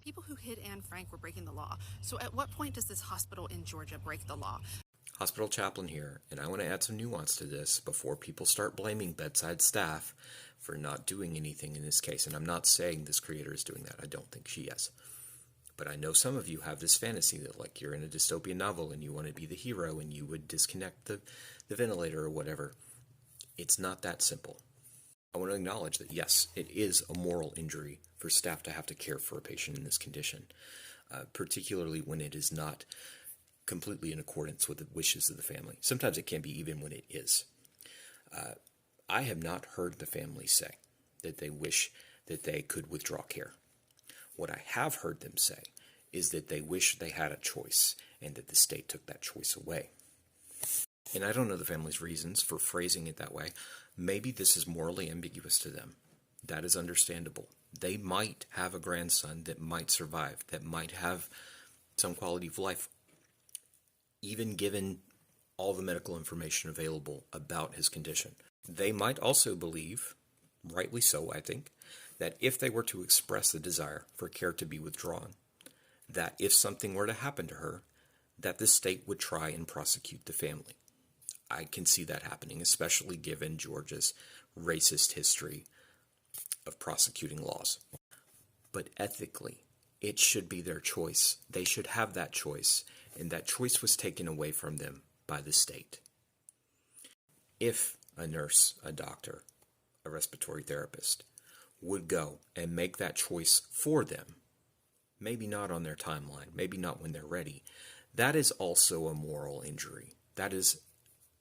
People who hit Anne Frank were breaking the law. So at what point does this hospital in Georgia break the law? Hospital chaplain here, and I want to add some nuance to this before people start blaming bedside staff for not doing anything in this case. And I'm not saying this creator is doing that. I don't think she is. But I know some of you have this fantasy that, like, you're in a dystopian novel and you want to be the hero and you would disconnect the ventilator or whatever. It's not that simple. I want to acknowledge that, yes, it is a moral injury for staff to have to care for a patient in this condition, particularly when it is not completely in accordance with the wishes of the family. Sometimes it can be even when it is. I have not heard the family say that they wish that they could withdraw care. What I have heard them say is that they wish they had a choice and that the state took that choice away. And I don't know the family's reasons for phrasing it that way. Maybe this is morally ambiguous to them. That is understandable. They might have a grandson that might survive, that might have some quality of life, even given all the medical information available about his condition. They might also believe, rightly so I think, that if they were to express the desire for care to be withdrawn, that if something were to happen to her, that the state would try and prosecute the family. I can see that happening, especially given Georgia's racist history of prosecuting laws. But ethically, it should be their choice. They should have that choice, and that choice was taken away from them by the state. If a nurse, a doctor, a respiratory therapist would go and make that choice for them, maybe not on their timeline, maybe not when they're ready, that is also a moral injury. That is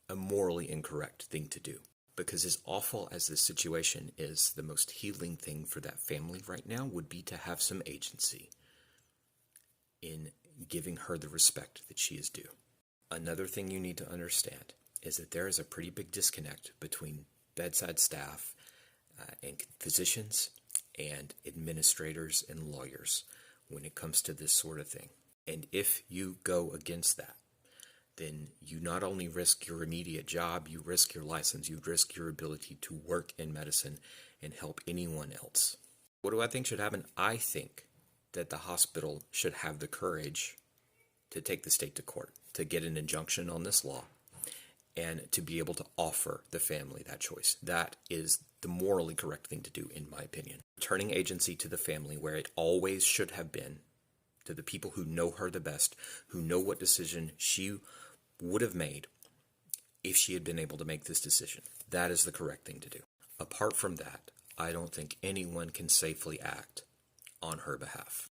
a morally incorrect thing to do. Because as awful as this situation is, the most healing thing for that family right now would be to have some agency in giving her the respect that she is due. Another thing you need to understand is that there is a pretty big disconnect between bedside staff and physicians and administrators and lawyers when it comes to this sort of thing. And if you go against that, then you not only risk your immediate job, you risk your license, you risk your ability to work in medicine and help anyone else. What do I think should happen? I think that the hospital should have the courage to take the state to court, to get an injunction on this law, and to be able to offer the family that choice. That is the morally correct thing to do, in my opinion. Returning agency to the family where it always should have been, to the people who know her the best, who know what decision she would have made if she had been able to make this decision. That is the correct thing to do. Apart from that, I don't think anyone can safely act on her behalf.